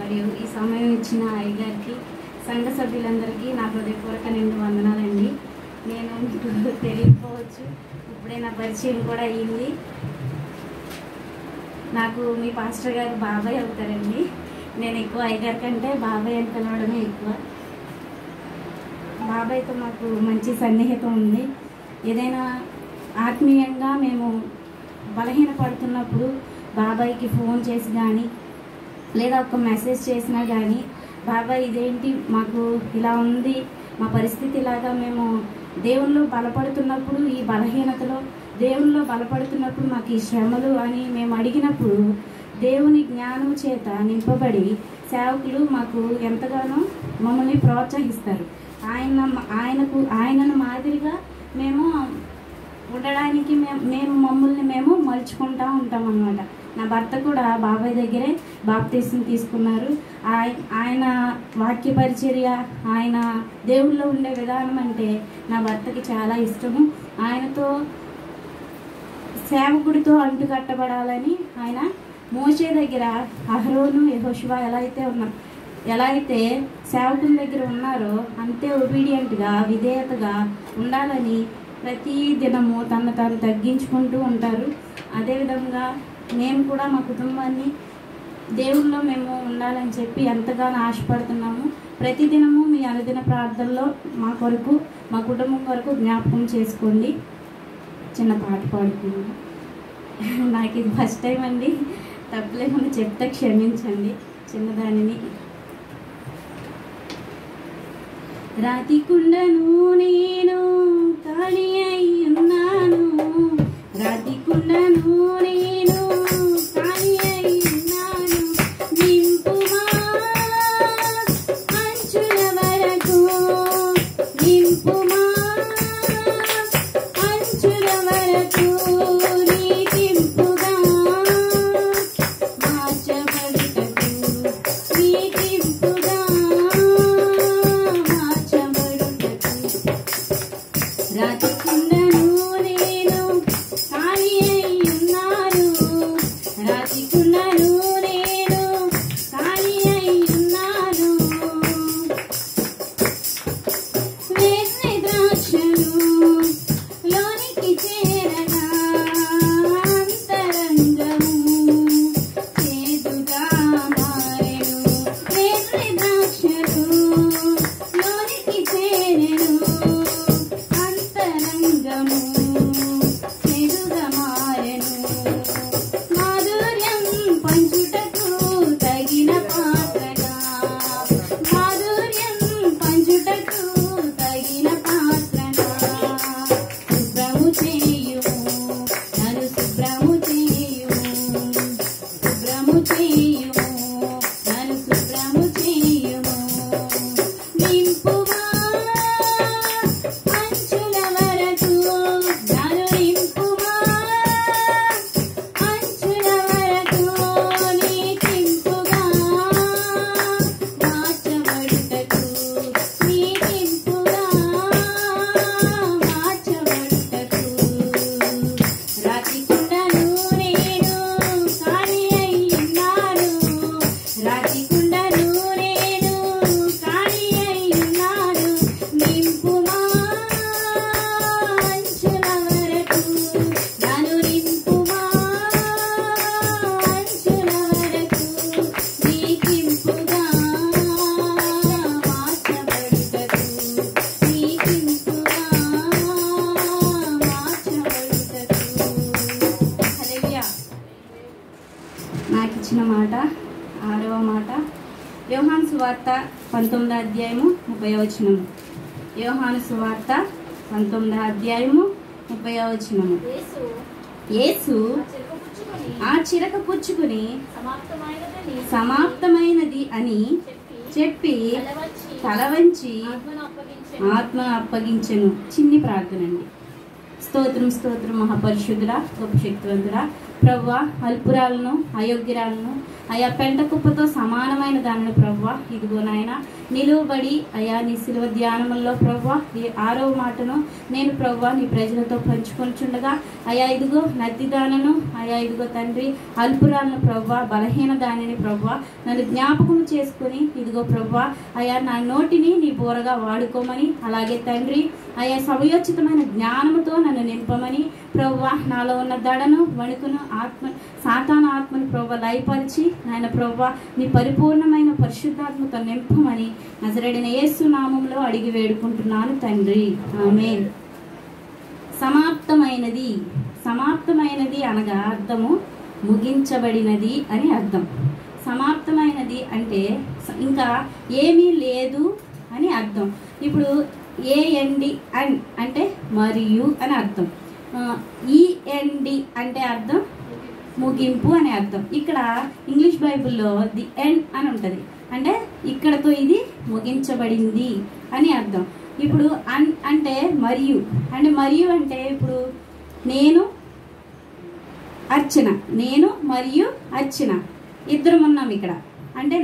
మరియు ఈ సమయం ఇచ్చిన అయ్యగారికి సంఘ సభ్యులందరికీ నా హృదయపూర్వక నిండు వందనాలండి. నేను మీకు తెలియకపోవచ్చు, ఇప్పుడే నా పరిచయం కూడా అయ్యింది. నాకు మీ పాస్టర్ గారు బాబాయ్ అవుతారండి. నేను ఎక్కువ అయ్యగారి కంటే బాబాయ్ అని పిలవడమే ఎక్కువ. బాబాయ్తో మాకు మంచి సన్నిహిత ఉంది. ఏదైనా ఆత్మీయంగా మేము బలహీనపడుతున్నప్పుడు బాబాయ్కి ఫోన్ చేసి కానీ లేదా ఒక మెసేజ్ చేసినా కానీ, బాబాయ్ ఇదేంటి మాకు ఇలా ఉంది, మా పరిస్థితి ఇలాగా, మేము దేవుల్లో బలపడుతున్నప్పుడు, ఈ బలహీనతలో దేవుల్లో బలపడుతున్నప్పుడు మాకు ఈ శ్రమలు అని మేము అడిగినప్పుడు దేవుని జ్ఞానం చేత నింపబడి సేవకులు మాకు ఎంతగానో మమ్మల్ని ప్రోత్సహిస్తారు. ఆయనను మాదిరిగా మేము ఉండడానికి మేము మమ్మల్ని మేము మలుచుకుంటూ ఉంటాం అన్నమాట. నా భర్త కూడా బాబాయ్ దగ్గరే బాప్తీసం తీసుకున్నారు. ఆయన వాక్య పరిచర్య, ఆయన దేవుళ్ళో ఉండే విధానం అంటే నా భర్తకి చాలా ఇష్టము. ఆయనతో సేవకుడితో అంటుకట్టబడాలని ఆయన మోషే దగ్గర అహరోను యెహోషువ ఎలా అయితే సేవకుల దగ్గర ఉన్నారో అంతే ఒబీడియంట్గా విధేయతగా ఉండాలని ప్రతి దినము తను తగ్గించుకుంటూ ఉంటారు. అదేవిధంగా మేము కూడా మా కుటుంబాన్ని దేవుళ్ళలో మేము ఉండాలని చెప్పి ఎంతగానో ఆశపడుతున్నాము. ప్రతిదినము మీ అనుదిన ప్రార్థనలో మా కొరకు, మా కుటుంబం కొరకు జ్ఞాపకం చేసుకోండి. చిన్న పాట పాడుకున్నాను. నాకు ఇది ఫస్ట్ టైం అండి, తప్పులేమన్నా చెప్తే క్షమించండి చిన్నదానిని. రాతి కుండను నేను ఖాళీ అయి ఉన్నాను, రాతి కుండను నేను ఖాళీ అయి ఉన్నాను, నింపుమా అంచుల వరకు, నింపుమా అంచుల వరకు, నీకింపుగా మార్చబడుటకు, నీకింపుగా రాతి కుండను నేను ఖాళీ అయి ఉన్నాను, రాతి కుండను నేను ఖాళీ అయి ఉన్నాను, వేసిన ద్రాక్షను లోనికి చేరగా అంతరంగము చేదుగా మారెను, వేసిన ద్రాక్షను లోనికి చేరెను అంతరంగము చెడుగా మారెను, మాధుర్యం పంచుటకు తగిన పాత్రగా, మాధుర్యం పంచుటకు తగిన పాత్రగా, శుభ్రము చేయుము నన్ను శుభ్రము చేయుము, శుభ్రము చేయుము నన్ను శుభ్రము చేయుము, నింపుమా అంచుల వరకు, నన్ను నింపుమా అంచుల వరకు, నీకింపుగా మార్చబడుటకు, నీకింపుగా మార్చబడుటకు, రాతి కుండను నేను ఖాళీ అయి ఉన్నాను, రాతి కుండను నేను ఖాళీ అయి ఉన్నాను, నింపుమా అంచుల వరకు, నన్ను నింపుమా అంచుల వరకు, నీకింపుగా మార్చబడుటకు, నీకింపుగా మార్చబడుటకు. హల్లెలూయా. నాకు ఇచ్చిన మాట 6వ మాట, యోహాను సువార్త 19వ అధ్యాయము 30వ వచనము. యోహాను సువార్త 19వ అధ్యాయము 30వ వచనము. యేసు ఆ చిరక పుచ్చుకుని సమాప్తమైనది అని చెప్పి తల వంచి ఆత్మ అప్పగించెను. చిన్ని ప్రార్థన అండి. స్తోత్రం స్తోత్రం మహాపరిశుద్ధుడా, గొప్ప శక్తివంతుడా ప్రభువా, అల్పురాలను అయోగ్యురాలను అయా పెంట కుప్పతో సమానమైన దానిని ప్రభువా ఇదిగో నాయన నిలువబడి అయా నీ శిలువ ధ్యానముల్లో ప్రభువా ఈ 6వ మాటను నేను ప్రభువా నీ ప్రజలతో పంచుకొనిచుండగా అయా ఇదిగో నద్దిదానను అయా ఇదిగో తండ్రి అల్పురాలను ప్రభువా బలహీన దానిని ప్రభువా నన్ను జ్ఞాపకం చేసుకుని ఇదిగో ప్రభువా అయా నా నోటిని నీ బోరగా వాడుకోమని అలాగే తండ్రి అయా సమయోచితమైన జ్ఞానముతో నన్ను నింపమని ప్రభువా నాలో ఉన్న దడను వణుకును సాతాను ఆత్మను ప్రభువా లయపరిచి నాయన ప్రభువా నీ పరిపూర్ణమైన పరిశుద్ధాత్మతో నింపమని నజరేయుడైన యేసు నామములో అడిగి వేడుకుంటున్నాను తండ్రి ఆమేన్. సమాప్తమైనది. సమాప్తమైనది అనగా అర్థము ముగించబడినది అని అర్థం. సమాప్తమైనది అంటే ఇంకా ఏమీ లేదు అని అర్థం. ఇప్పుడు ఏఎన్డి అంటే మరియు అని అర్థం. ఈఎన్డి అంటే అర్థం ముగింపు అని అర్థం. ఇక్కడ ఇంగ్లీష్ బైబిల్లో ది ఎండ్ అని ఉంటుంది, అంటే ఇక్కడతో ఇది ముగించబడింది అని అర్థం. ఇప్పుడు అంటే మరియు అంటే ఇప్పుడు నేను మరియు అర్చన ఇద్దరం ఉన్నాం ఇక్కడ. అంటే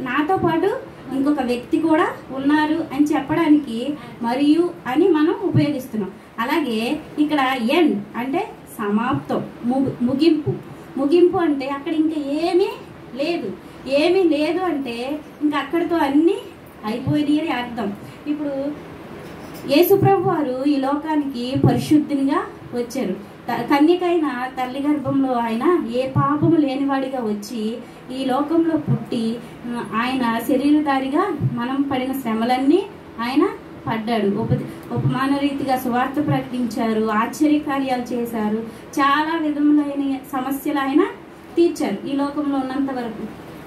నాతో పాటు ఇంకొక వ్యక్తి కూడా ఉన్నారు అని చెప్పడానికి మరియు అని మనం ఉపయోగిస్తున్నాం. అలాగే ఇక్కడ ఎండ్ అంటే సమాప్తం, ముగింపు అంటే అక్కడ ఇంకా ఏమీ లేదు అంటే ఇంకా అక్కడితో అన్నీ అయిపోయినాయి అని అర్థం. ఇప్పుడు యేసుప్రభు వారు ఈ లోకానికి పరిశుద్ధినిగా వచ్చారు. కన్యకైన తల్లి గర్భంలో ఆయన ఏ పాపము లేనివాడిగా వచ్చి ఈ లోకంలో పుట్టి ఆయన శరీరధారిగా మనం పడిన శ్రమలన్నీ ఆయన పడ్డాడు. ఉపమాన రీతిగా సువార్త ప్రకటించారు, ఆశ్చర్యకార్యాలు చేశారు, చాలా విధములైన సమస్యలు ఆయన తీర్చారు ఈ లోకంలో ఉన్నంత వరకు.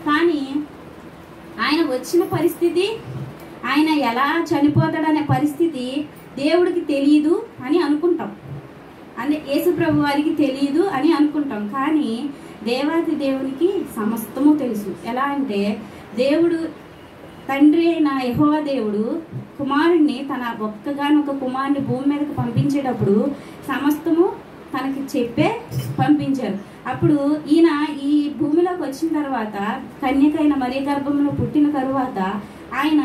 కానీ ఆయన వచ్చిన పరిస్థితి, ఆయన ఎలా చనిపోతాడనే పరిస్థితి దేవుడికి తెలియదు అని అనుకుంటాం. అంటే యేసుప్రభు వారికి తెలియదు అని అనుకుంటాం. కానీ దేవాది దేవునికి సమస్తము తెలుసు. ఎలా అంటే దేవుడు తండ్రి అయిన యెహోవా దేవుడు కుమారుణ్ణి తన ఒక్కగానొక కుమారుని భూమి మీదకి పంపించేటప్పుడు సమస్తము తనకి చెప్పే పంపించారు. అప్పుడు ఈయన ఈ భూమిలోకి వచ్చిన తర్వాత కన్యకైన మరియ గర్భంలో పుట్టిన తరువాత ఆయన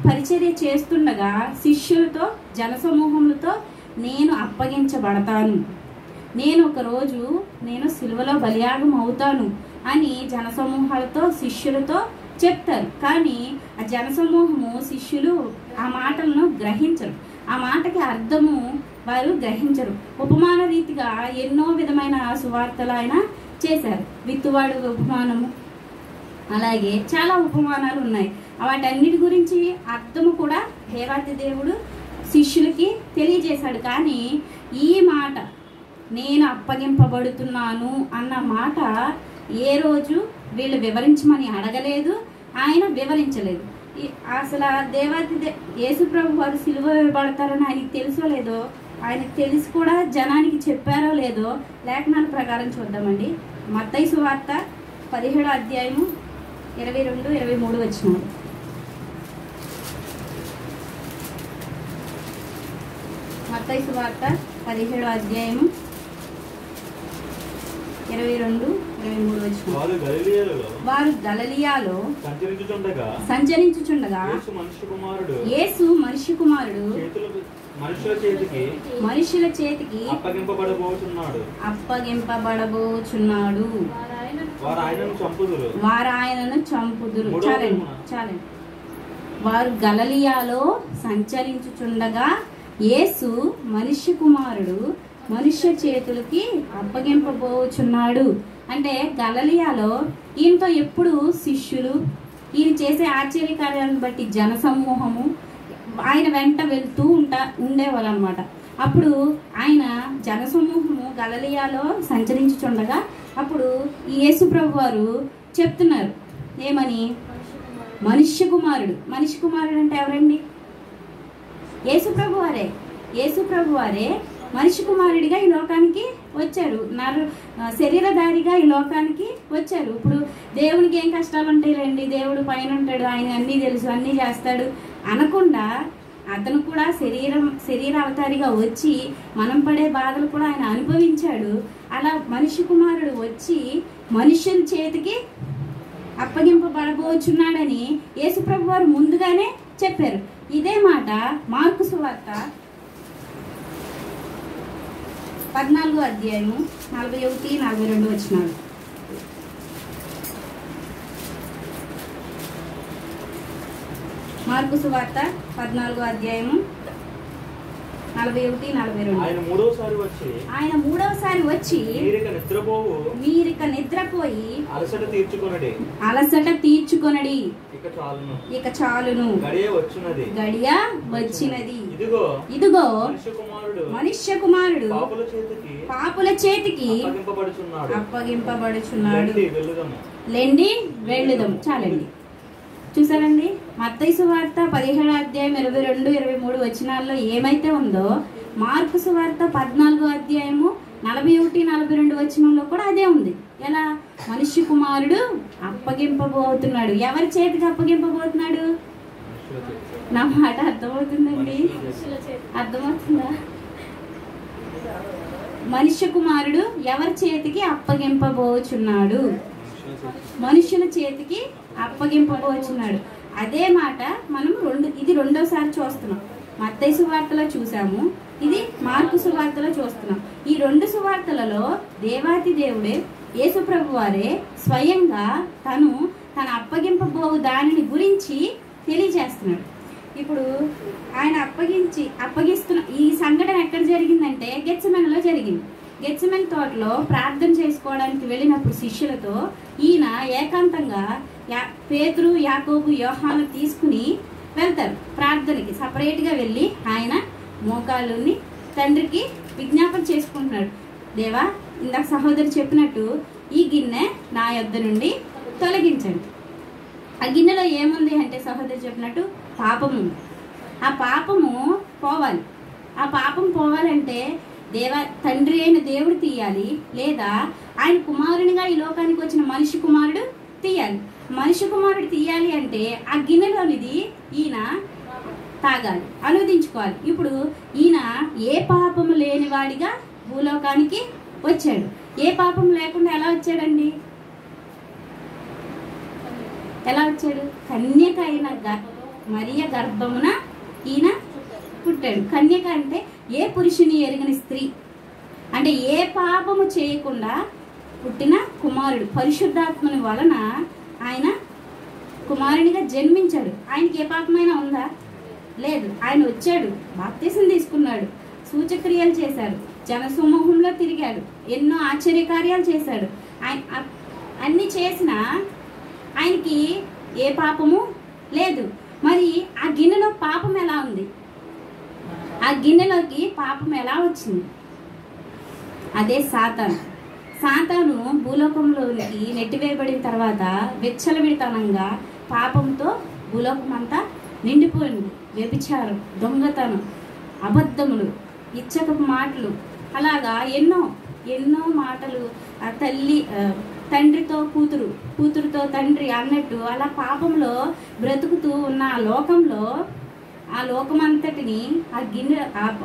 పరిచర్య చేస్తుండగా శిష్యులతో జనసమూహములతో నేను అప్పగించబడతాను, నేను ఒకరోజు సిలువలో బలియాగం అవుతాను అని జనసమూహాలతో శిష్యులతో చెప్తారు. కానీ ఆ జనసమూహము శిష్యులు ఆ మాటలను గ్రహించరు, ఆ మాటకి అర్థము వారు గ్రహించరు. ఉపమాన రీతిగా ఎన్నో విధమైన సువార్తలు ఆయన చేశారు. విత్తువాడు ఉపమానము, అలాగే చాలా ఉపమానాలు ఉన్నాయి. వాటన్నిటి గురించి అర్థము కూడా దేవాతి దేవుడు శిష్యులకి తెలియజేశాడు. కానీ ఈ మాట నేను అప్పగింపబడుతున్నాను అన్న మాట ఏ రోజు వీళ్ళు వివరించమని అడగలేదు, ఆయన వివరించలేదు. అసలు యేసుప్రభు వారు సిలువ వేయబడతారని ఆయనకి తెలుసో లేదో, ఆయనకు తెలిసి కూడా జనానికి చెప్పారో లేదో లేఖనాల ప్రకారం చూద్దామండి. మత్తయి సువార్త 17వ అధ్యాయము 22-23 వచనాలు. మత్తయి సువార్త 17వ అధ్యాయము 22-23 వచనాలు. వారు గలిలయలో సంచరించుచుండగా యేసు మనిషి కుమారుడు మనుషుల చేతికి అప్పగింపబడబోచున్నాడు, వారు ఆయనను చంపుదురు. చాలండి. వారు గలిలయలో సంచరించుచుండగా యేసు మనిషి కుమారుడు మనుష్య చేతులకి అప్పగింపబోచున్నాడు. అంటే గలిలయలో ఈయనతో ఎప్పుడు శిష్యులు, ఈయన చేసే ఆశ్చర్యకార్యాలను బట్టి జనసమూహము ఆయన వెంట వెళ్తూ ఉండేవాళ్ళు అనమాట. అప్పుడు ఆయన జనసమూహము గలిలయలో సంచరించుచుండగా అప్పుడు ఈ యేసుప్రభు వారు చెప్తున్నారు ఏమని, మనిషి కుమారుడు అంటే ఎవరండి? యేసుప్రభు వారే మనిషి కుమారుడిగా ఈ లోకానికి వచ్చారు, శరీరధారిగా ఈ లోకానికి వచ్చారు. ఇప్పుడు దేవునికి ఏం కష్టాలు ఉంటాయిలేండి, దేవుడు పైన ఉంటాడు, ఆయన అన్నీ తెలుసు, అన్నీ చేస్తాడు అనకుండా అతను కూడా శరీర అవతారిగా వచ్చి మనం పడే బాధలు కూడా ఆయన అనుభవించాడు. అలా మనిషి కుమారుడు వచ్చి మనుషుల చేతికి అప్పగింపబడబోచున్నాడని యేసుప్రభు వారు ముందుగానే చెప్పారు. ఇదే మాట మార్కు సువార్త 14వ అధ్యాయము 41-42 వచనాలు. మార్కు సువార్త 14వ అధ్యాయము 41-42. ఆయన మూడవసారి వచ్చి మీరిక నిద్రపోయి అలసట తీర్చుకొనడి, ఇక చాలును, గడియ వచ్చినది. ఇదిగో మనుష్య కుమారుడు పాపుల చేతికి అప్పగింపబడుచున్నాడు. లెండి వెళ్ళుదాం. చాలండి. చూసారండి, మత్తయి సువార్త 17వ అధ్యాయం 22-23 వచనాల్లో ఏమైతే ఉందో మార్కు సువార్త 14వ అధ్యాయము 41-42 వచనంలో కూడా అదే ఉంది. ఎలా? మనుష్య కుమారుడు అప్పగింపబోతున్నాడు. ఎవరి చేతికి అప్పగింపబోతున్నాడు? నా మాట అర్థమవుతుందండి? అర్థమవుతుందా? మనుష్య కుమారుడు ఎవరి చేతికి అప్పగింపబోచున్నాడు? మనుషుల చేతికి అప్పగింపబోచున్నాడు. అదే మాట మనం ఇది రెండోసారి చూస్తున్నాం. మత్తయి సువార్తలో చూసాము, ఇది మార్కు సువార్తలో చూస్తున్నాం. ఈ రెండు సువార్తలలో దేవాతి దేవుడే యేసు ప్రభు వారే స్వయంగా తన అప్పగింపబోవు దానిని గురించి తెలియజేస్తున్నాడు. ఇప్పుడు ఆయన అప్పగిస్తున్న ఈ సంఘటన ఎక్కడ జరిగిందంటే గెత్సెమనెలో జరిగింది. గెత్సెమనే తోటలో ప్రార్థన చేసుకోవడానికి వెళ్ళినప్పుడు శిష్యులతో ఈయన ఏకాంతంగా పేతురు, యాకోబు, యోహాను తీసుకుని వెళ్తారు ప్రార్థనకి. సపరేట్గా వెళ్ళి ఆయన మోకాళ్ళని తండ్రికి విజ్ఞాపన చేసుకుంటున్నాడు. దేవా, ఇందాక సహోదరు చెప్పినట్టు ఈ గిన్నె నా యొద్ద నుండి తొలగించండి. ఆ గిన్నెలో ఏముంది అంటే సహోదరు చెప్పినట్టు పాపము. ఆ పాపము పోవాలి. ఆ పాపం పోవాలంటే తండ్రి అయిన దేవుడు తీయాలి, లేదా ఆయన కుమారునిగా ఈ లోకానికి వచ్చిన మనిషి కుమారుడు తీయాలి. మనిషి కుమారుడు తీయాలి అంటే ఆ గిన్నెలోనిది ఈయన తాగాలి, అనువదించుకోవాలి. ఇప్పుడు ఈయన ఏ పాపము లేనివాడిగా భూలోకానికి వచ్చాడు. ఏ పాపం లేకుండా ఎలా వచ్చాడండి? ఎలా వచ్చాడు? కన్యక అయిన మరియ గర్భమున ఈయన పుట్టాడు. కన్యక అంటే ఏ పురుషుని ఎరుగని స్త్రీ, అంటే ఏ పాపము చేయకుండా పుట్టిన కుమారుడు. పరిశుద్ధాత్మని వలన ఆయన కుమారునిగా జన్మించాడు. ఆయనకి ఏ పాపమైనా ఉందా? లేదు. ఆయన వచ్చాడు, బాప్తిసం తీసుకున్నాడు, సూచక్రియలు చేశాడు, జనసమూహంలో తిరిగాడు, ఎన్నో ఆశ్చర్యకార్యాలు చేశాడు. ఆయన అన్ని చేసినా ఆయనకి ఏ పాపము లేదు. మరి ఆ గిన్నెలో పాపం ఎలా ఉంది? ఆ గిన్నెలోకి పాపం ఎలా వచ్చింది? అదే సాతాను భూలోకంలోకి నెట్టివేయబడిన తర్వాత విచ్చలవిడితనంగా పాపంతో భూలోకం అంతా నిండిపోయింది. వ్యభిచారం, దొంగతనం, అబద్ధములు, ఇచ్చకపు మాటలు, అలాగా ఎన్నో మాటలు. ఆ తండ్రితో కూతురు, కూతురుతో తండ్రి అన్నట్టు అలా పాపంలో బ్రతుకుతూ ఉన్న ఆ లోకమంతటిని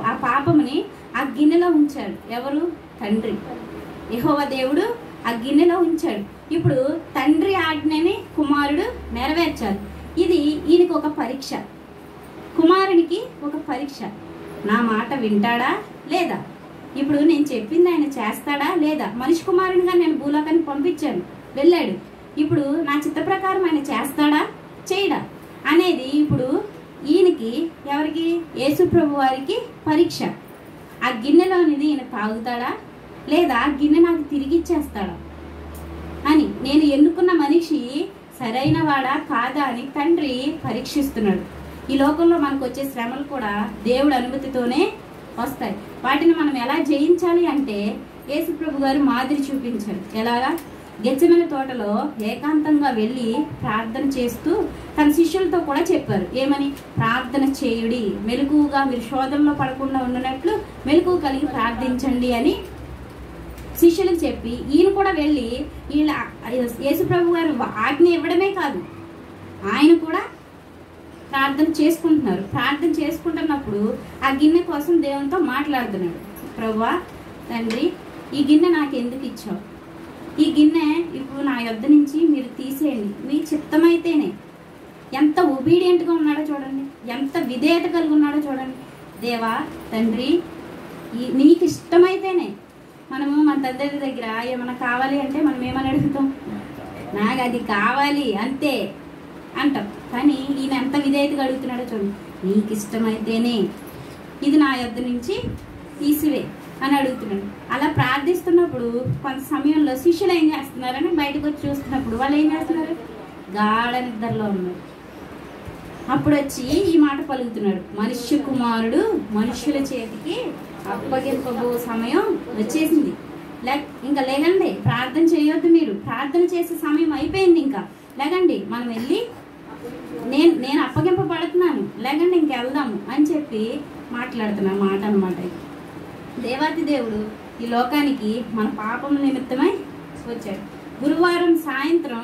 ఆ పాపముని ఆ గిన్నెలో ఉంచాడు. ఎవరు? తండ్రి యెహోవా దేవుడు ఆ గిన్నెలో ఉంచాడు. ఇప్పుడు తండ్రి ఆజ్ఞని కుమారుడు నెరవేర్చాలి. ఇది ఈయనకి ఒక పరీక్ష, కుమారునికి ఒక పరీక్ష. నా మాట వింటాడా లేదా? ఇప్పుడు నేను చెప్పింది ఆయన చేస్తాడా లేదా? మనిషి కుమారునిగా నేను భూలోకానికి పంపించాను, వెళ్ళాడు. ఇప్పుడు నా చిత్త ప్రకారం ఆయన చేస్తాడా చేయడా అనేది ఇప్పుడు ఈయనకి, ఎవరికి? యేసు ప్రభు వారికి పరీక్ష. ఆ గిన్నెలోనిది ఈయన తాగుతాడా లేదా గిన్నె నాకు తిరిగి ఇచ్చేస్తాడా అని. నేను ఎన్నుకున్న మనిషి సరైన వాడా కాదా అని తండ్రి పరీక్షిస్తున్నాడు. ఈ లోకంలో మనకు వచ్చే శ్రమలు కూడా దేవుడి అనుమతితోనే వస్తాయి. వాటిని మనం ఎలా జయించాలి అంటే యేసు ప్రభు గారు మాదిరి చూపించారు. ఎలాగా? గెత్సెమనే తోటలో ఏకాంతంగా వెళ్ళి ప్రార్థన చేస్తూ తన శిష్యులతో కూడా చెప్పారు. ఏమని? ప్రార్థన చేయుడి, మెలకువగా మీరు శోధనలో పడకుండా ఉన్నట్లు మెలకువ కలిగి ప్రార్థించండి అని శిష్యులకు చెప్పి ఈయన కూడా వెళ్ళి యేసు ప్రభు గారు ఆజ్ఞ ఇవ్వడమే కాదు, ఆయన కూడా ప్రార్థన చేసుకుంటున్నారు. ప్రార్థన చేసుకుంటున్నప్పుడు ఆ గిన్నె కోసం దేవునితో మాట్లాడుతున్నాడు. ప్రభువా, తండ్రి, ఈ గిన్నె నాకు ఎందుకు ఇచ్చావు? ఈ గిన్నె ఇప్పుడు నా యొద్ద నుంచి మీరు తీసేయండి, మీ చిత్తమైతేనే. ఎంత ఒబీడియంట్గా ఉన్నాడో చూడండి, ఎంత విధేయత కలిగి ఉన్నాడో చూడండి. దేవా తండ్రి, నీకు ఇష్టమైతేనే. మనము మన తండ్రి దగ్గర ఏమైనా కావాలి అంటే మనం ఏమని అడుగుతాం? నాకు అది కావాలి అంతే అంటాం. కానీ ఈయన ఎంత విధేయతగా అడుగుతున్నాడో చూడండి. నీకు ఇష్టమైతేనే ఇది నా యొద్ద నుంచి తీసివే అని అడుగుతున్నాడు. అలా ప్రార్థిస్తున్నప్పుడు కొంత సమయంలో శిష్యులు ఏం చేస్తున్నారని బయటకు వచ్చి చూస్తున్నప్పుడు వాళ్ళు ఏం చేస్తున్నారు? గాఢ నిద్రలో ఉన్నారు. అప్పుడు వచ్చి ఈ మాట పలుకుతున్నాడు, మనుష్య కుమారుడు మనుష్యుల చేతికి అప్పగింపబో సమయం వచ్చేసింది. ఇంకా లేకండి, ప్రార్థన చేయొద్దు, మీరు ప్రార్థన చేసే సమయం అయిపోయింది, ఇంకా లేకండి, మనం వెళ్ళి నేను అప్పగింపబడుతున్నాను, లేకండి ఇంకెళ్దాము అని చెప్పి మాట్లాడుతున్నా మాట అనమాట. దేవాతి దేవుడు ఈ లోకానికి మన పాపం నిమిత్తమై వచ్చాడు. గురువారం సాయంత్రం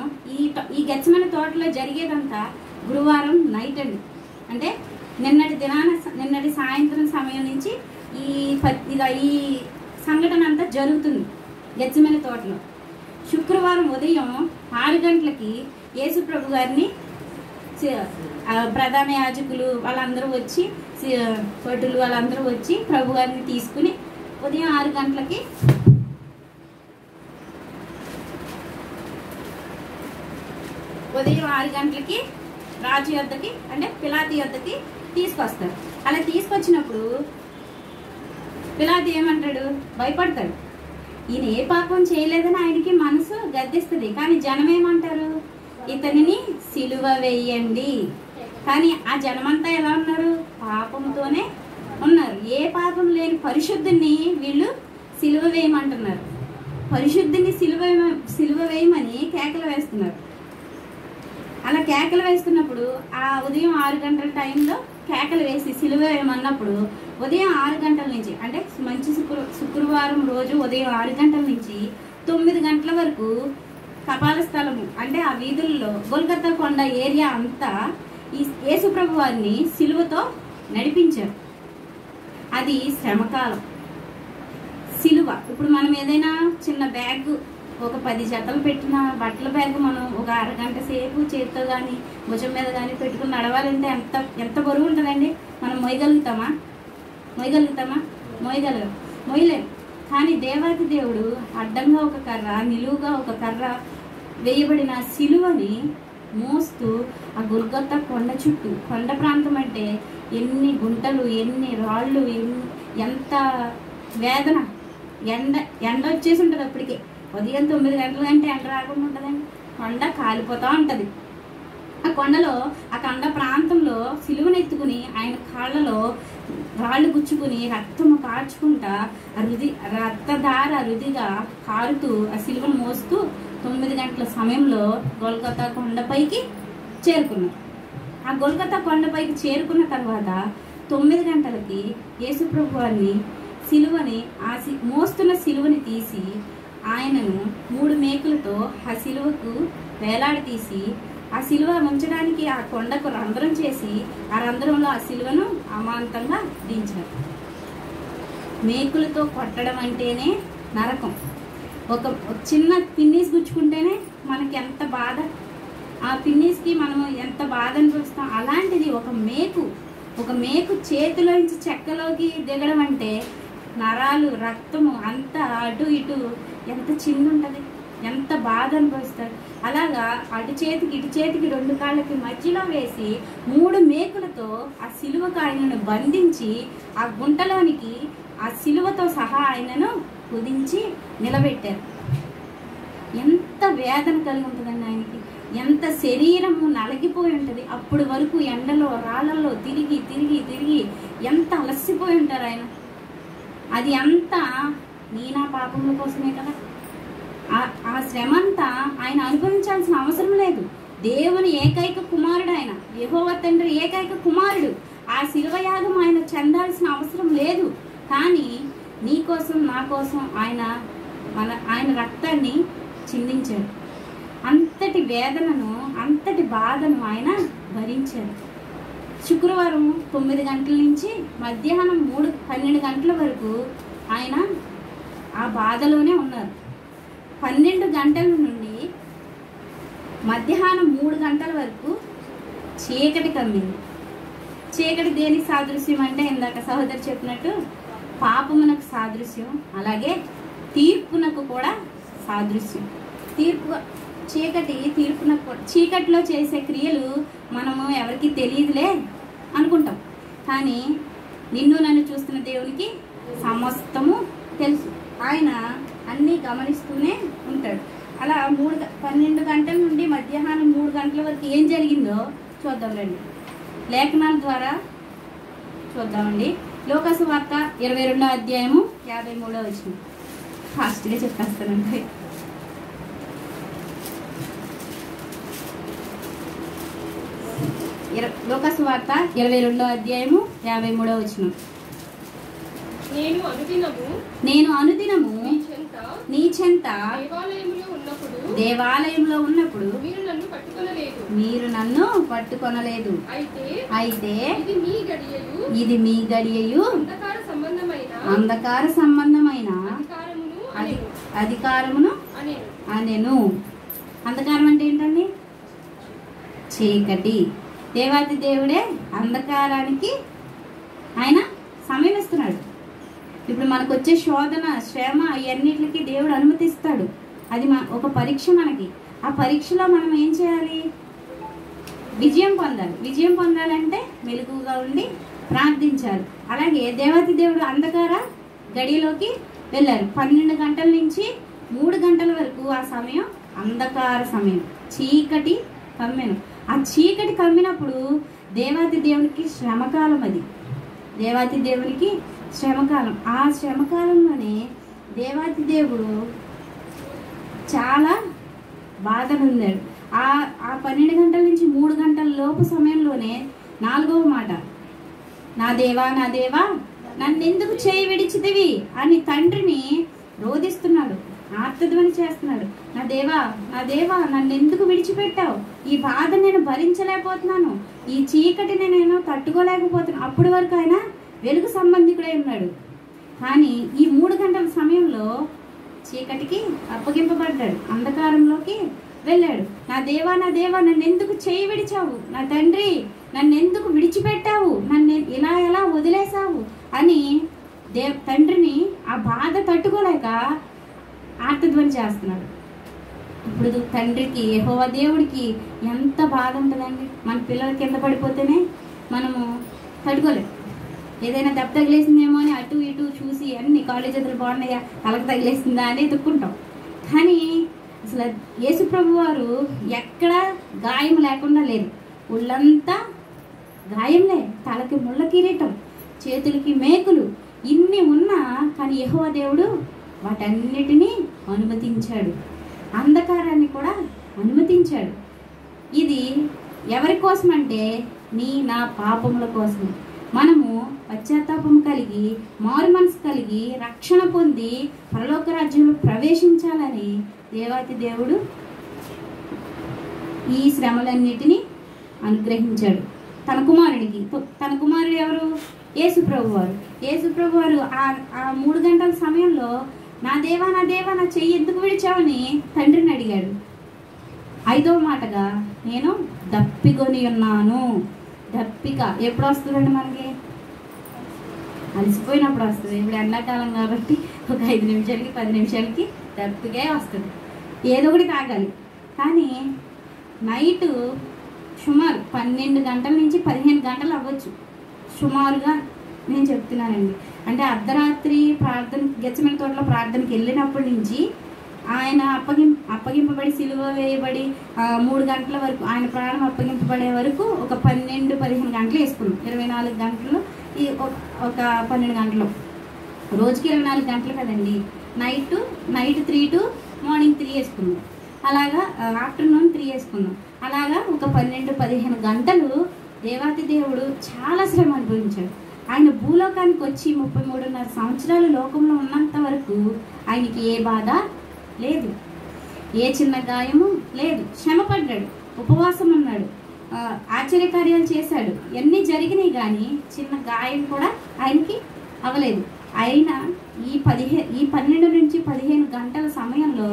ఈ గెచ్చమని తోటలో జరిగేదంతా గురువారం నైట్ అండి. అంటే నిన్నటి సాయంత్రం సమయం నుంచి ఈ సంఘటన అంతా జరుగుతుంది గెచ్చమని తోటలో. శుక్రవారం ఉదయం 6 గంటలకి యేసు ప్రభు గారిని ప్రధాన యాజకులు వాళ్ళందరూ వచ్చి, భటులు వాళ్ళందరూ వచ్చి ప్రభు గారిని తీసుకుని ఉదయం 6 గంటలకి రాజు యొద్దకి, అంటే పిలాతు యొద్దకి తీసుకొస్తారు. అలా తీసుకొచ్చినప్పుడు పిలాతు ఏమంటాడు? భయపడతాడు. ఈయన ఏ పాపం చేయలేదని ఆయనకి మనసు గద్దిస్తుంది. కానీ జనం ఏమంటారు? ఇతనిని సిలువ వేయండి. కానీ ఆ జనమంతా ఎలా ఉన్నారు? పాపంతోనే ఉన్నారు. ఏ పాపం లేని పరిశుద్ధుని వీళ్ళు సిలువ వేయమంటున్నారు. పరిశుద్ధుని సిలువ వేయమని కేకలు వేస్తున్నారు. అలా కేకలు వేస్తున్నప్పుడు ఆ ఉదయం 6 గంటల టైంలో కేకలు వేసి సిలువ వేయమన్నప్పుడు ఉదయం 6 గంటల నుంచి, అంటే మంచి శుక్రవారం రోజు ఉదయం 6 గంటల నుంచి 9 గంటల వరకు కపాల స్థలము, అంటే ఆ వీధుల్లో గొల్గొతా కొండ ఏరియా అంతా ఈ యేసుప్రభు వారిని సిలువతో నడిపించారు. అది శ్రమకాలం. సిలువ ఇప్పుడు మనం ఏదైనా చిన్న బ్యాగ్, ఒక 10 జతలు పెట్టిన బట్టల బ్యాగ్ మనం ఒక అరగంట సేపు చేతితో కానీ భుజం మీద కానీ పెట్టుకుని నడవాలంటే ఎంత బరువు ఉంటుందండి? మనం మోయగలుగుతామా? మోయలేము. కానీ దేవాతి దేవుడు అడ్డంగా ఒక కర్ర, నిలువుగా ఒక కర్ర వేయబడిన సిలువని మోస్తూ ఆ గొల్గొతా కొండ చుట్టూ, కొండ ప్రాంతం అంటే ఎన్ని గుంటలు, ఎన్ని రాళ్ళు, ఎంత వేదన. ఎండ వచ్చేసి ఉంటుంది అప్పటికే. ఉదయం 9 గంటల కంటే ఎండ రాకుండా ఉంటుందండి. కొండ కాలిపోతూ ఉంటుంది. ఆ కొండ ప్రాంతంలో సిలువనెత్తుకుని ఆయన కాళ్ళలో రాళ్ళు గుచ్చుకుని రక్తము కార్చుకుంటా రక్తధార రుదిగా కారుతూ ఆ సిలువను మోస్తూ 9 గంటల సమయంలో గొల్గొతా కొండపైకి చేరుకున్నారు. ఆ గొల్గొతా కొండపైకి చేరుకున్న తర్వాత 9 గంటలకి యేసుప్రభు వారిని మోస్తున్న సిలువని తీసి ఆయనను 3 మేకులతో ఆ సిలువకు వేలాడి తీసి ఆ సిలువ ఉంచడానికి ఆ కొండకు రంధ్రం చేసి ఆ రంధ్రంలో ఆ సిలువను అమాంతంగా దించారు. మేకులతో కొట్టడం అంటేనే నరకం. ఒక చిన్న పిన్నీస్ గుచ్చుకుంటేనే మనకి ఎంత బాధ, ఆ పిన్నీస్కి మనము ఎంత బాధ అనిపిస్తాం. అలాంటిది ఒక మేకు చేతిలోంచి చెక్కలోకి దిగడం అంటే నరాలు, రక్తము అంతా అటు ఇటు ఎంత చిన్న ఉంటుంది, ఎంత బాధ అనుభవిస్తారు. అలాగా అటు చేతికి ఇటు చేతికి 2 కాళ్ళకి మధ్యలో వేసి 3 మేకులతో ఆ సిలువకు ఆయనను బంధించి ఆ గుంటలోనికి ఆ సిలువతో సహా ఆయనను కుదించి నిలబెట్టారు. ఎంత వేదన కలిగి ఉంటుందండి ఆయనకి. ఎంత శరీరము నలగిపోయి ఉంటుంది. అప్పుడు వరకు ఎండలో రాళ్ళల్లో తిరిగి ఎంత అలసిపోయి ఉంటారు ఆయన. అది అంతా నా పాపముల కోసమే కదా. ఆ శ్రమ అంతా ఆయన అనుభవించాల్సిన అవసరం లేదు. దేవుని ఏకైక కుమారుడు ఆయన, యెహోవా తండ్రి ఏకైక కుమారుడు. ఆ శిలువయాగం ఆయన చెందాల్సిన అవసరం లేదు. కానీ నీ కోసం, నా కోసం ఆయన రక్తాన్ని చిందించాడు. అంతటి వేదనను, అంతటి బాధను ఆయన భరించారు. శుక్రవారం 9 గంటల నుంచి మధ్యాహ్నం 12 గంటల వరకు ఆయన ఆ బాధలోనే ఉన్నారు. 12 గంటల నుండి మధ్యాహ్నం 3 గంటల వరకు చీకటి కమ్మింది. చీకటి దేనికి సాదృశ్యం అంటే ఇందాక సహోదరు చెప్పినట్టు పాపమునకు సాదృశ్యం, అలాగే తీర్పునకు కూడా సాదృశ్యం. తీర్పునకు కూడా చీకటిలో చేసే క్రియలు మనము ఎవరికి తెలియదులే అనుకుంటాం, కానీ నిన్ను నన్ను చూస్తున్న దేవునికి సమస్తము తెలుసు. ఆయన అన్నీ గమనిస్తూనే ఉంటాడు. అలా 12 గంటల నుండి మధ్యాహ్నం 3 గంటల వరకు ఏం జరిగిందో చూద్దాం రండి. లేఖనాల ద్వారా చూద్దామండి. లోకాసు వార్త 22వ అధ్యాయము 53వ వచనం. ఫాస్ట్గా చెప్పేస్తానండి. లోకాసు వార్త 22వ అధ్యాయము 53వ వచనం. నేను అనుదినము నీ చెంత దేవాలయంలో ఉన్నప్పుడు మీరు నన్ను పట్టుకొనలేదు. అయితే ఇది మీ గడియయు అంధకార సంబంధమైన అధికారమును అనెను. అంధకారం అంటే ఏంటండి? చీకటి. దేవాది దేవుడే అంధకారానికి ఆయన సమయం ఇస్తున్నాడు. ఇప్పుడు మనకు వచ్చే శోధన, శ్రమ, అవన్నిటికి దేవుడు అనుమతిస్తాడు. అది ఒక పరీక్ష మనకి. ఆ పరీక్షలో మనం ఏం చేయాలి? విజయం పొందాలి. విజయం పొందాలంటే మెలకువగా ఉండి ప్రార్థించాలి. అలాగే దేవాది దేవుడు అంధకార గడిలోకి వెళ్ళారు. 12 గంటల నుంచి 3 గంటల వరకు ఆ సమయం అంధకార సమయం, చీకటి కమ్మెను. ఆ చీకటి కమ్మినప్పుడు దేవాది దేవునికి శ్రమకాలం. అది దేవాది దేవునికి శ్రమకాలం. ఆ శ్రమకాలంలోనే దేవాది దేవుడు చాలా బాధలు ఉన్నాడు. ఆ 12 గంటల నుంచి 3 గంటల లోపు సమయంలోనే 4వ మాట, నా దేవా నా దేవా నన్నెందుకు చేయి విడిచితివి అని తండ్రిని రోధిస్తున్నాడు, ఆర్తధ్వని చేస్తున్నాడు. నా దేవా నన్నెందుకు విడిచిపెట్టావు? ఈ బాధ నేను భరించలేకపోతున్నాను, ఈ చీకటిని నేను తట్టుకోలేకపోతున్నాను. అప్పటి వరకు ఆయన వెలుగు సంబంధికుడై ఉన్నాడు. కానీ ఈ 3 గంటల సమయంలో చీకటికి అప్పగింపబడ్డాడు, అంధకారంలోకి వెళ్ళాడు. నా దేవా నన్ను ఎందుకు చేయి విడిచావు? నా తండ్రి నన్ను ఎందుకు విడిచిపెట్టావు? నన్ను ఇలా ఎలా వదిలేసావు అని తండ్రిని ఆ బాధ తట్టుకోలేక ఆర్తధ్వని చేస్తున్నాడు. ఇప్పుడు తండ్రికి, యెహోవా దేవుడికి ఎంత బాధ ఉంటుందండి. మన పిల్లల కింద పడిపోతేనే మనము తట్టుకోలేం. ఏదైనా దెబ్బ తగిలేసిందేమో అని అటు ఇటు చూసి అన్ని కాలేజ్ చేతులు బాగున్నాయా, తలకు తగిలేసిందా అని ఎత్తుక్కుంటాం. కానీ అసలు యేసు ప్రభు వారు ఎక్కడ గాయం లేకుండా లేరు. ఒళ్ళంతా గాయంలే, తలకి ముళ్ళ కిరీటం, చేతులకి మేకులు, ఇన్ని ఉన్నా కానీ యెహోవా దేవుడు వాటన్నిటినీ అనుమతించాడు. అంధకారాన్ని కూడా అనుమతించాడు. ఇది ఎవరి కోసం అంటే నా పాపముల కోసం. మనము పశ్చాత్తాపం కలిగి, మారు మనసు కలిగి, రక్షణ పొంది పరలోక రాజ్యంలో ప్రవేశించాలని దేవాతి దేవుడు ఈ శ్రమలన్నిటినీ అనుగ్రహించాడు తన కుమారుడికి. తన కుమారుడు ఎవరు? యేసు ప్రభు వారు. యేసు ప్రభు వారు ఆ 3 గంటల సమయంలో నా దేవా నా చెయ్యి ఎందుకు విడిచావని తండ్రిని అడిగాడు. 5వ మాటగా నేను దప్పికొని ఉన్నాను. దప్పిక ఎప్పుడు వస్తుందండి? మనకి అలసిపోయినప్పుడు వస్తుంది. ఇప్పుడు ఎండాకాలం కాబట్టి ఒక 5 నిమిషాలకి 10 నిమిషాలకి దప్పికే వస్తుంది. ఏదో ఒకటి తాగాలి. కానీ నైటు సుమారు 12 గంటల నుంచి 15 గంటలు అవ్వచ్చు సుమారుగా నేను చెప్తున్నానండి. అంటే అర్ధరాత్రి ప్రార్థన, గెచ్చమని తోటలో ప్రార్థనకి వెళ్ళినప్పటి నుంచి ఆయన అప్పగింపబడి సిలువ వేయబడి 3 గంటల వరకు ఆయన ప్రాణం అప్పగింపబడే వరకు ఒక 12-15 గంటలు వేసుకున్నాం. 24 గంటలు, ఒక 12 గంటలు, రోజుకి 24 గంటలు కదండి. నైట్ 3 to మార్నింగ్ 3 వేసుకున్నాం. అలాగా ఆఫ్టర్నూన్ 3 వేసుకున్నాం. అలాగా ఒక 12-15 గంటలు దేవాతి దేవుడు చాలా శ్రమ అనుభవించాడు. ఆయన భూలోకానికి వచ్చి 33.5 సంవత్సరాలు లోకంలో ఉన్నంత వరకు ఆయనకి ఏ బాధ లేదు, ఏ చిన్న గాయము లేదు. శ్రమపడ్డాడు, ఉపవాసం ఉన్నాడు, ఆశ్చర్యకార్యాలు చేశాడు. ఇవన్నీ జరిగినాయి కానీ చిన్న గాయం కూడా ఆయనకి అవ్వలేదు. అయినా ఈ 12 నుంచి 15 గంటల సమయంలో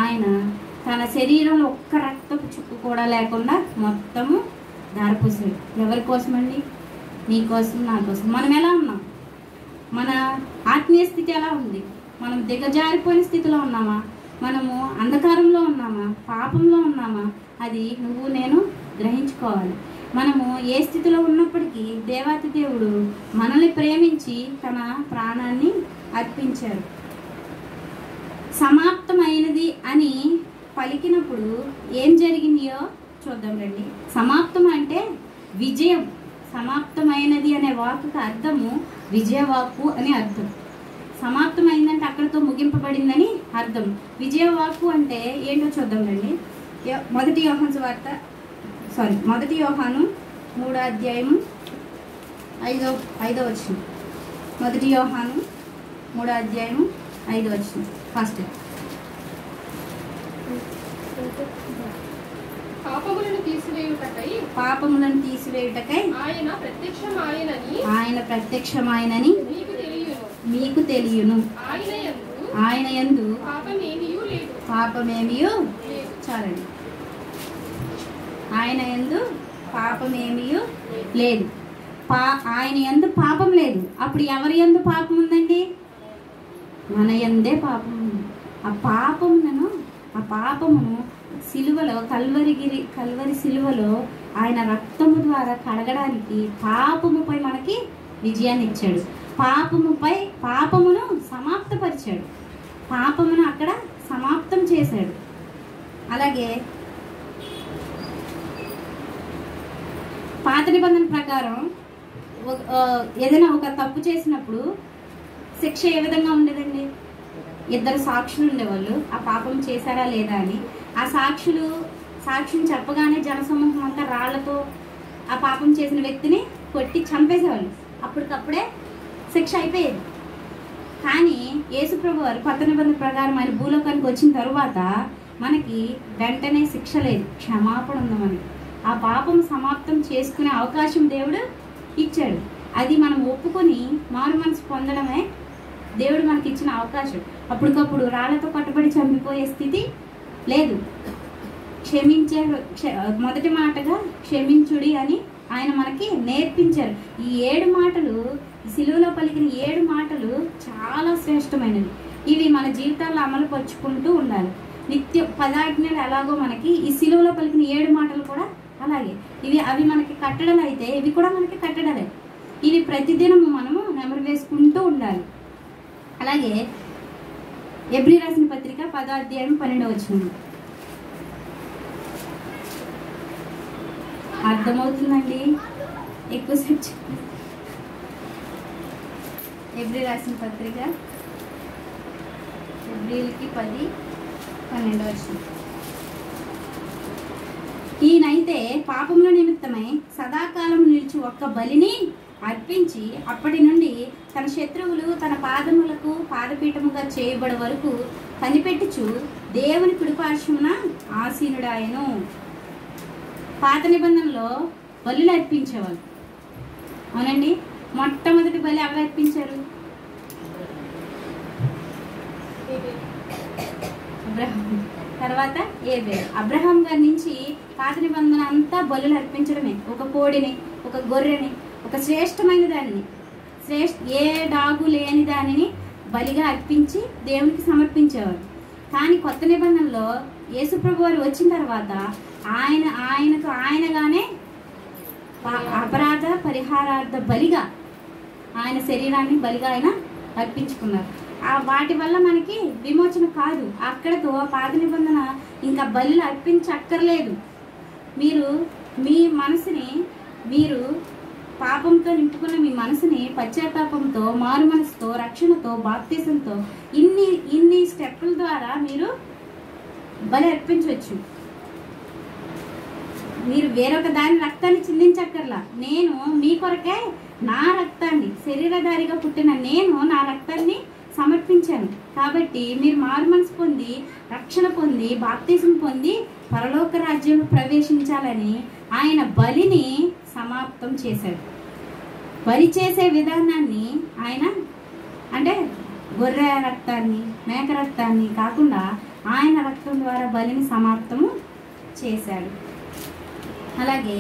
ఆయన తన శరీరంలో ఒక్క రక్తపు చుక్కు కూడా లేకుండా మొత్తము ధారపోసాడు. ఎవరి కోసమండి? నీ కోసం, నా కోసం. మనం ఎలా ఉన్నాం? మన ఆత్మీయ స్థితి ఎలా ఉంది? మనం దిగజారిపోయిన స్థితిలో ఉన్నామా? మనము అంధకారంలో ఉన్నామా? పాపంలో ఉన్నామా? అది నువ్వు నేను గ్రహించుకోవాలి. మనము ఏ స్థితిలో ఉన్నప్పటికీ దేవాతి దేవుడు మనల్ని ప్రేమించి తన ప్రాణాన్ని అర్పించారు. సమాప్తమైనది అని పలికినప్పుడు ఏం జరిగిందో చూద్దాం రండి. సమాప్తం అంటే విజయం. సమాప్తమైనది అనే వాక్కుకి అర్థము విజయవాక్కు అని అర్థం. సమాప్తమైందంటే అక్కడితో ముగింపబడిందని అర్థం. విజయవాక్కు అంటే ఏంటో చూద్దాం రండి. మొదటి యోహాను 3వ అధ్యాయము 5వ వచనం. మొదటి యోహాను 3వ అధ్యాయము 5వ వచనం. ఫస్ట్ పాపములను తీసివేయుటకై ఆయన ప్రత్యక్షమాయనని మీకు తెలియను. ఆయన యందు పాపమేమియూ చాలండి. ఆయన యందు పాపమేమియూ లేదు. ఆయన యందు పాపం లేదు. అప్పుడు ఎవరి యందు పాపం ఉందండి? మన యందే పాపం ఉంది. ఆ పాపమును సిలువలో కల్వరి సిలువలో ఆయన రక్తము ద్వారా కడగడానికి పాపముపై మనకి విజయాన్ని ఇచ్చాడు. పాపమును సమాప్తపరిచాడు. పాపమును అక్కడ సమాప్తం చేశాడు. అలాగే పాత నిబంధన ప్రకారం ఏదైనా ఒక తప్పు చేసినప్పుడు శిక్ష ఏ విధంగా ఉండేదండి? 2 సాక్షులు ఉండేవాళ్ళు, ఆ పాపం చేశారా లేదా అని. ఆ సాక్షిని చెప్పగానే జనసమూహం అంతా రాళ్లతో ఆ పాపం చేసిన వ్యక్తిని కొట్టి చంపేసేవాళ్ళు. అప్పటికప్పుడే శిక్ష అయిపోయేది. కానీ యేసుప్రభు వారు కొత్త నిబంధన ప్రకారం ఆయన భూలోకానికి వచ్చిన తరువాత మనకి వెంటనే శిక్ష లేదు, క్షమాపణ ఉంది. మనకి ఆ పాపం సమాప్తం చేసుకునే అవకాశం దేవుడు ఇచ్చాడు. అది మనం ఒప్పుకొని మారు మనసు పొందడమే దేవుడు మనకి ఇచ్చిన అవకాశం. అప్పటికప్పుడు రాళ్లతో కట్టుబడి చంపిపోయే స్థితి లేదు. మొదటి మాటగా క్షమించుడి అని ఆయన మనకి నేర్పించారు. ఈ 7 మాటలు, సిలువలో పలికిన 7 మాటలు చాలా శ్రేష్టమైనవి. ఇవి మన జీవితాల్లో అమలు పరుచుకుంటూ ఉండాలి. నిత్య 10 ఆజ్ఞలు ఎలాగో మనకి ఈ సిలువలో పలికిన 7 మాటలు కూడా అలాగే. అవి మనకి కట్టడలు అయితే ఇవి కూడా మనకి కట్టడలే. ఇవి ప్రతిదినము మనము నెమరు వేసుకుంటూ ఉండాలి. అలాగే ఎబ్రీ రాసిన పత్రిక 10వ అధ్యాయం 12వ వచనం. అర్థమవుతుందండి? ఎక్కువ సెర్చ్. ఎబ్రీ రాసిన పత్రిక ఎబ్రీలకి 10:12వ వచనం. ఈయనైతే పాపముల నిమిత్తమై సదాకాలం నిలిచి ఒక్క బలిని అర్పించి అప్పటి నుండి తన శత్రువులు తన పాదములకు పాదపీఠముగా చేయబడే వరకు కనిపెట్టుచు దేవుని కుడిపార్శ్వమున ఆసీనుడాయను. పాత నిబంధనలో బలులు అర్పించేవాళ్ళు. అవునండి. మొట్టమొదటి బలి ఎవరు అర్పించారు? అబ్రహాం. తర్వాత ఏబేలు. అబ్రహాం గారి నుంచి పాత నిబంధన అంతా బలులు అర్పించడమే. ఒక కోడిని, ఒక గొర్రెని, ఒక శ్రేష్టమైన దానిని, ఏ డాగు లేని దానిని బలిగా అర్పించి దేవునికి సమర్పించేవారు. కానీ కొత్త నిబంధనలో యేసుప్రభు వారు వచ్చిన తర్వాత ఆయనగానే అపరాధ పరిహారార్థ బలిగా ఆయన శరీరాన్ని బలిగా ఆయన అర్పించుకున్నారు. వాటి వల్ల మనకి విమోచన కాదు. అక్కడతో పాత నిబంధన ఇంకా బలిలు అర్పించక్కర్లేదు. మీరు మీ మనసుని, మీరు పాపంతో నింపుకున్న మీ మనసుని పశ్చాత్తాపంతో, మారు మనసుతో, రక్షణతో, బాప్తిజంతో ఇన్ని స్టెప్పుల ద్వారా మీరు బలి అర్పించవచ్చు. మీరు వేరొక దాని రక్తాన్ని చిందించక్కర్లా. నేను మీ కొరకే నా రక్తాన్ని, శరీరధారిగా పుట్టిన నేను నా రక్తాన్ని సమర్పించాను. కాబట్టి మీరు మారు మనసు పొంది, రక్షణ పొంది, బాప్తిజం పొంది పరలోక రాజ్యంలో ప్రవేశించాలని ఆయన బలిని సమాప్తం చేశాడు. బలి చేసే విధానాన్ని ఆయన, అంటే గొర్రె రక్తాన్ని, మేక రక్తాన్ని కాకుండా ఆయన రక్తం ద్వారా బలిని సమాప్తము చేశాడు. అలాగే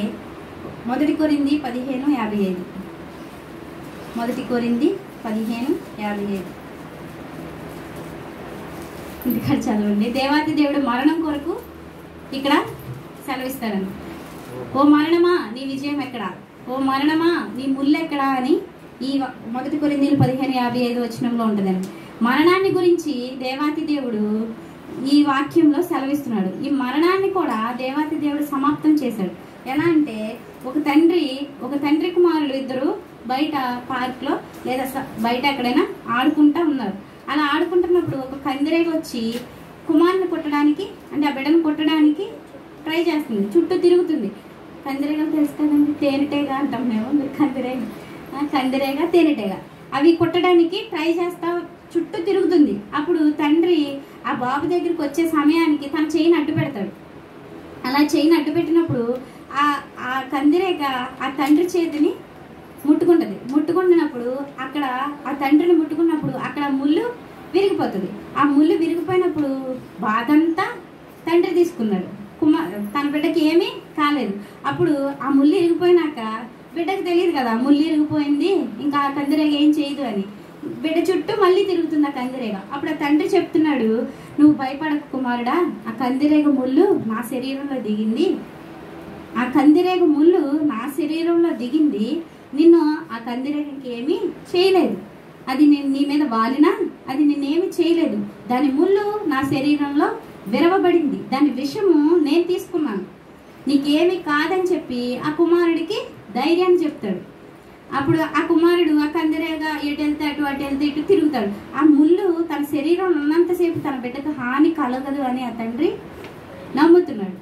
1 కొరింథీ 15:55. 1 కొరింథీ 15:55 ఇంటికాడ చదవండి. దేవాతి దేవుడు మరణం కొరకు ఇక్కడ సెలవిస్తాడని, ఓ మరణమా నీ విజయం ఎక్కడా, ఓ మరణమా నీ ముళ్ళు ఎక్కడా అని ఈ 1 కొరింథీలు 15:55 వచనంలో ఉంటుందండి. మరణాన్ని గురించి దేవాతి దేవుడు ఈ వాక్యంలో సెలవిస్తున్నాడు. ఈ మరణాన్ని కూడా దేవాతి దేవుడు సమాప్తం చేశాడు. ఎలా అంటే ఒక తండ్రి కుమారులు ఇద్దరు బయట పార్క్లో లేదా బయట ఎక్కడైనా ఆడుకుంటా ఉన్నారు. అలా ఆడుకుంటున్నప్పుడు ఒక కందిరేగ వచ్చి కుమారుని కొట్టడానికి, అంటే ఆ బిడ్డను కొట్టడానికి ట్రై చేస్తుంది. చుట్టూ తిరుగుతుంది. కందిరేగలు తెలుసు కదండి, తేనెటీగ అంటాం మేము. కందిరేగ తేనెటీగ అవి కొట్టడానికి ట్రై చేస్తా చుట్టూ తిరుగుతుంది. అప్పుడు తండ్రి ఆ బాబు దగ్గరికి వచ్చే సమయానికి తన చెయ్యిని అడ్డు పెడతాడు. అలా చెయ్యిని అడ్డు పెట్టినప్పుడు ఆ కందిరేగ ఆ తండ్రి చేతిని ముట్టుకున్నప్పుడు అక్కడ ఆ తండ్రిని ముట్టుకున్నప్పుడు అక్కడ ముళ్ళు విరిగిపోతుంది. ఆ ముళ్ళు విరిగిపోయినప్పుడు బాధంతా తండ్రి తీసుకున్నాడు. తన బిడ్డకి ఏమీ కాలేదు. అప్పుడు ఆ ముళ్ళు ఇరిగిపోయినాక బిడ్డకి తెలియదు కదా ముళ్ళు ఇరిగిపోయింది, ఇంకా ఆ కందిరేగ ఏం చేయదు అని. బిడ్డ చుట్టూ మళ్ళీ తిరుగుతుంది ఆ కందిరేగ. అప్పుడు ఆ తండ్రి చెప్తున్నాడు, నువ్వు భయపడకు కుమారుడా, ఆ కందిరేగ ముళ్ళు నా శరీరంలో దిగింది, ఆ కందిరేగ ముళ్ళు నా శరీరంలో దిగింది, నిన్ను ఆ కందిరేగకి ఏమీ చేయలేదు, అది నేను నీ మీద వాలినా అది నిన్నేమి చేయలేదు, దాని ముళ్ళు నా శరీరంలో విరవబడింది, దాని విషము నేను తీసుకున్నాను, నీకేమి కాదని చెప్పి ఆ కుమారుడికి ధైర్యాన్ని చెప్తాడు. అప్పుడు ఆ కుమారుడు ఆ కందిరేగ ఎటు వెళ్తే అటు, అటు వెళ్తే ఇటు తిరుగుతాడు. ఆ ముళ్ళు తన శరీరంలో ఉన్నంతసేపు తన బిడ్డకు హాని కలగదు అని ఆ తండ్రి నమ్ముతున్నాడు.